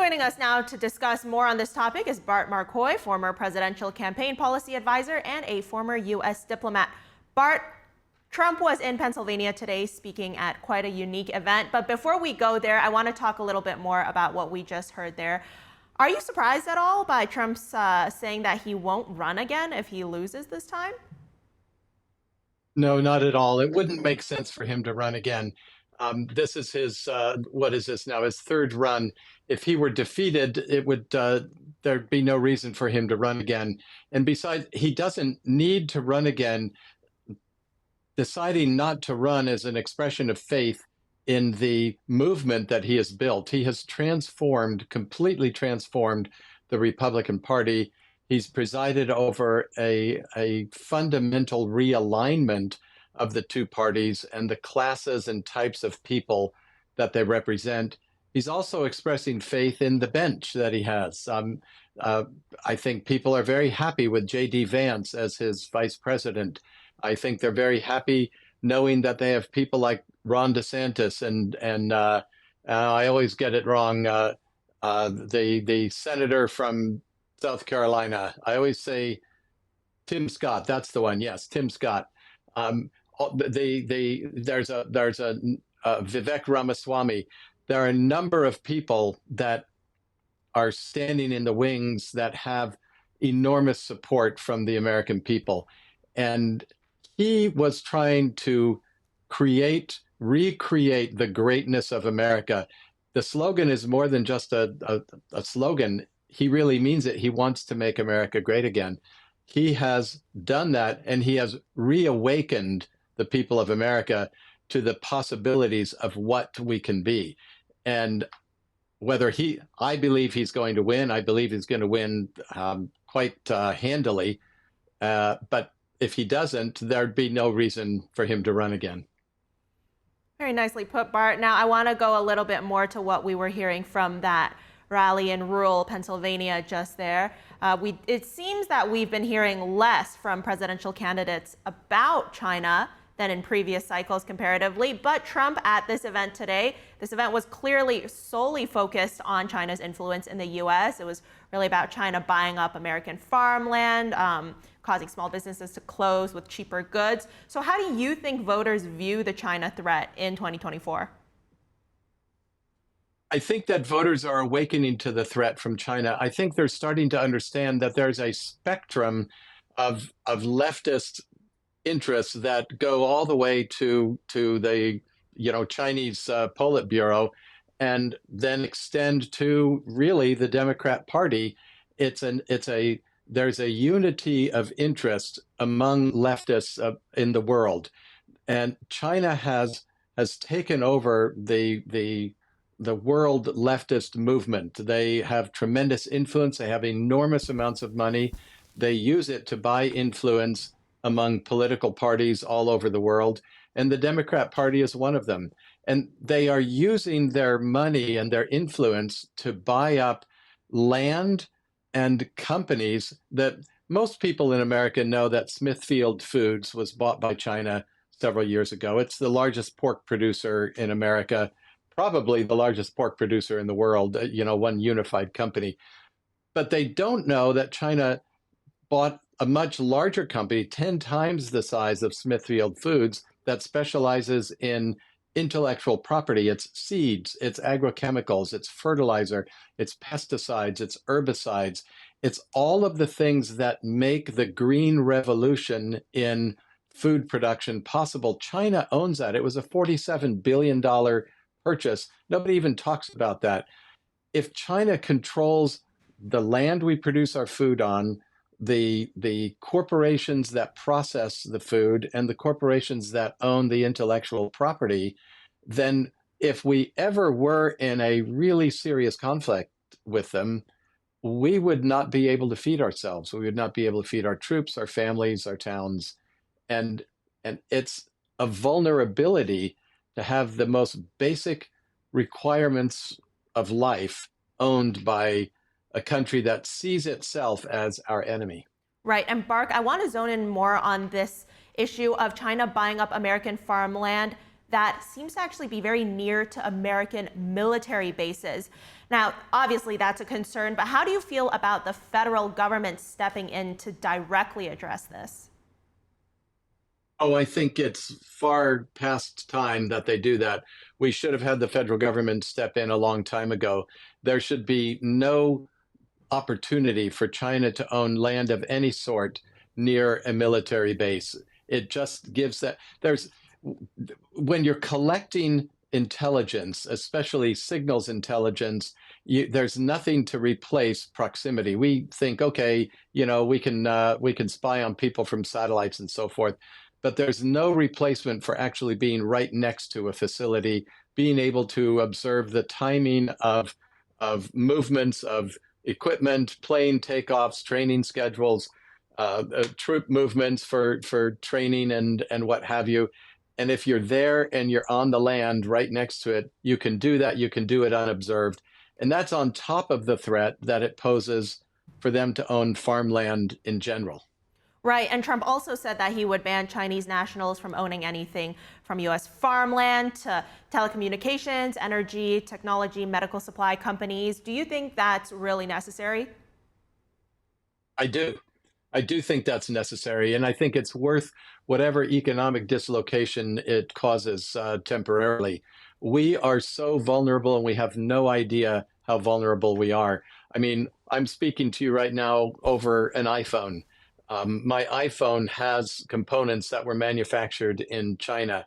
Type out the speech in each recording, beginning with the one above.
Joining us now to discuss more on this topic is Bart Marcois, former presidential campaign policy advisor and a former U.S. diplomat. Bart, Trump was in Pennsylvania today speaking at quite a unique event. But before we go there, I want to talk a little bit more about what we just heard there. Are you surprised at all by Trump's saying that he won't run again if he loses this time? No, not at all. It wouldn't make sense for him to run again. This is his, what is this now, his third run. If he were defeated, it would, there'd be no reason for him to run again. And besides, he doesn't need to run again. Deciding not to run is an expression of faith in the movement that he has built. He has completely transformed the Republican Party. He's presided over a fundamental realignment of the two parties and the classes and types of people that they represent. He's also expressing faith in the bench that he has. I think people are very happy with J.D. Vance as his vice president. I think they're very happy knowing that they have people like Ron DeSantis and I always get it wrong, the senator from South Carolina. I always say Tim Scott. That's the one. Yes, Tim Scott. There's a Vivek Ramaswamy. There are a number of people that are standing in the wings that have enormous support from the American people, and he was trying to recreate the greatness of America. The slogan is more than just a slogan. He really means it. He wants to make America great again. He has done that, and he has reawakened the people of America to the possibilities of what we can be. And I believe he's going to win. I believe he's going to win quite handily. But if he doesn't, there'd be no reason for him to run again. Very nicely put, Bart. Now, I want to go a little bit more to what we were hearing from that rally in rural Pennsylvania just there. It seems that we've been hearing less from presidential candidates about China than in previous cycles comparatively. But Trump at this event today, this event was clearly solely focused on China's influence in the U.S. It was really about China buying up American farmland, causing small businesses to close with cheaper goods. So how do you think voters view the China threat in 2024? I think that voters are awakening to the threat from China. I think they're starting to understand that there's a spectrum of leftist interests that go all the way to the Chinese Politburo, and then extend to really the Democrat Party. There's a unity of interest among leftists in the world, and China has taken over the world leftist movement. They have tremendous influence. They have enormous amounts of money. They use it to buy influence among political parties all over the world. And the Democrat Party is one of them. And they are using their money and their influence to buy up land and companies that most people in America know that Smithfield Foods was bought by China several years ago. It's the largest pork producer in America, probably the largest pork producer in the world, one unified company. But they don't know that China bought a much larger company, 10 times the size of Smithfield Foods, that specializes in intellectual property. It's seeds, it's agrochemicals, it's fertilizer, it's pesticides, it's herbicides. It's all of the things that make the green revolution in food production possible. China owns that. It was a $47 billion purchase. Nobody even talks about that. If China controls the land we produce our food on, the corporations that process the food, and the corporations that own the intellectual property, then if we ever were in a really serious conflict with them, we would not be able to feed ourselves. We would not be able to feed our troops, our families, our towns. And it's a vulnerability to have the most basic requirements of life owned by a country that sees itself as our enemy. Right. And Bart, I want to zone in more on this issue of China buying up American farmland. that seems to actually be very near to American military bases. Now, obviously, that's a concern, but how do you feel about the federal government stepping in to directly address this? Oh, I think it's far past time that they do that. We should have had the federal government step in a long time ago. There should be no opportunity for China to own land of any sort near a military base. It just gives that there's when you're collecting intelligence, especially signals intelligence, there's nothing to replace proximity. We think, okay, we can spy on people from satellites and so forth, but there's no replacement for actually being right next to a facility, being able to observe the timing of movements of equipment, plane takeoffs, training schedules, troop movements for training and what have you. And if you're there and you're on the land right next to it, you can do that. You can do it unobserved. And that's on top of the threat that it poses for them to own farmland in general. Right, and Trump also said that he would ban Chinese nationals from owning anything from U.S. farmland to telecommunications, energy, technology, medical supply companies. Do you think that's really necessary? I do. I do think that's necessary. And I think it's worth whatever economic dislocation it causes temporarily. We are so vulnerable and we have no idea how vulnerable we are. I mean, I'm speaking to you right now over an iPhone. My iPhone has components that were manufactured in China.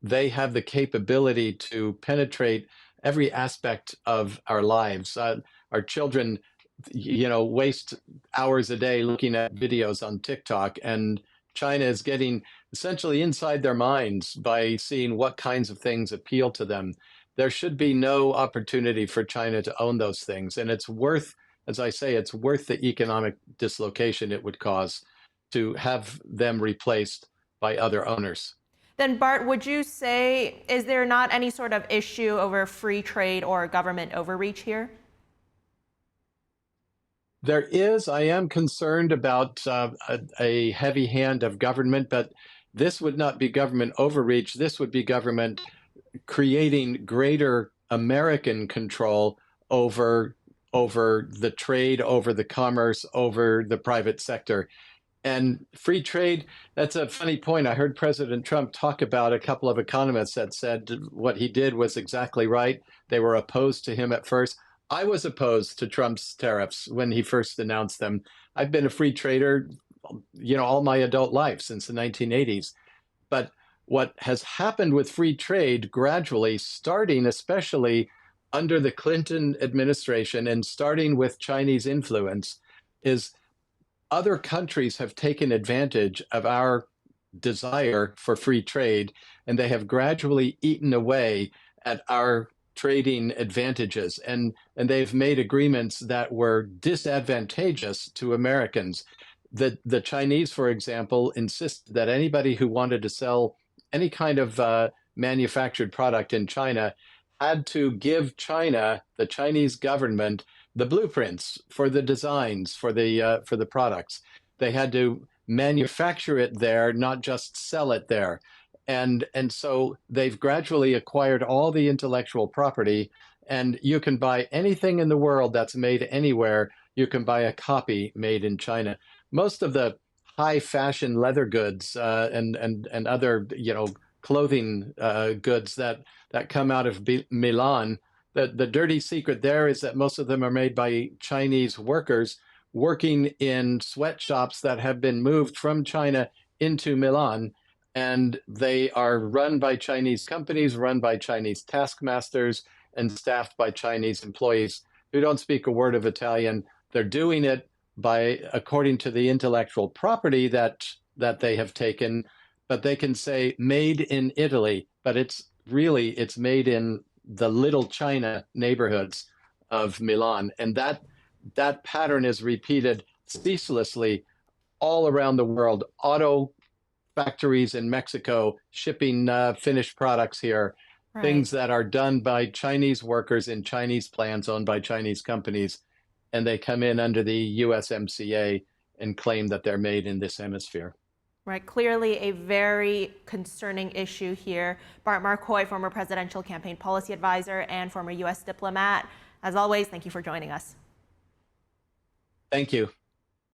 They have the capability to penetrate every aspect of our lives. Our children, waste hours a day looking at videos on TikTok, and China is getting essentially inside their minds by seeing what kinds of things appeal to them. There should be no opportunity for China to own those things, and it's worth, as I say, it's worth the economic dislocation it would cause to have them replaced by other owners. Then, Bart, would you say, is there not any sort of issue over free trade or government overreach here? There is. I am concerned about a heavy hand of government, but this would not be government overreach. This would be government creating greater American control over the trade, over the commerce, over the private sector. And free trade, that's a funny point. I heard President Trump talk about a couple of economists that said what he did was exactly right. They were opposed to him at first. I was opposed to Trump's tariffs when he first announced them. I've been a free trader, all my adult life since the 1980s. But what has happened with free trade gradually, starting especially under the Clinton administration and starting with Chinese influence, is other countries have taken advantage of our desire for free trade, and they have gradually eaten away at our trading advantages, and they've made agreements that were disadvantageous to Americans. The Chinese, for example, insist that anybody who wanted to sell any kind of manufactured product in China had to give China, the Chinese government, the blueprints for the designs for the products. They had to manufacture it there, not just sell it there. And so they've gradually acquired all the intellectual property, and you can buy anything in the world that's made anywhere. You can buy a copy made in China. Most of the high fashion leather goods and other clothing goods that come out of Milan. The dirty secret there is that most of them are made by Chinese workers working in sweatshops that have been moved from China into Milan. And they are run by Chinese companies, run by Chinese taskmasters, and staffed by Chinese employees who don't speak a word of Italian. They're doing it according to the intellectual property that they have taken, but they can say made in Italy, but it's made in the Little China neighborhoods of Milan. And that pattern is repeated ceaselessly all around the world. Auto factories in Mexico shipping finished products here, Right. Things that are done by Chinese workers in Chinese plants owned by Chinese companies, and they come in under the USMCA and claim that they're made in this hemisphere. Right, clearly a very concerning issue here. Bart Marcois, former presidential campaign policy advisor and former U.S. diplomat. As always, thank you for joining us. Thank you.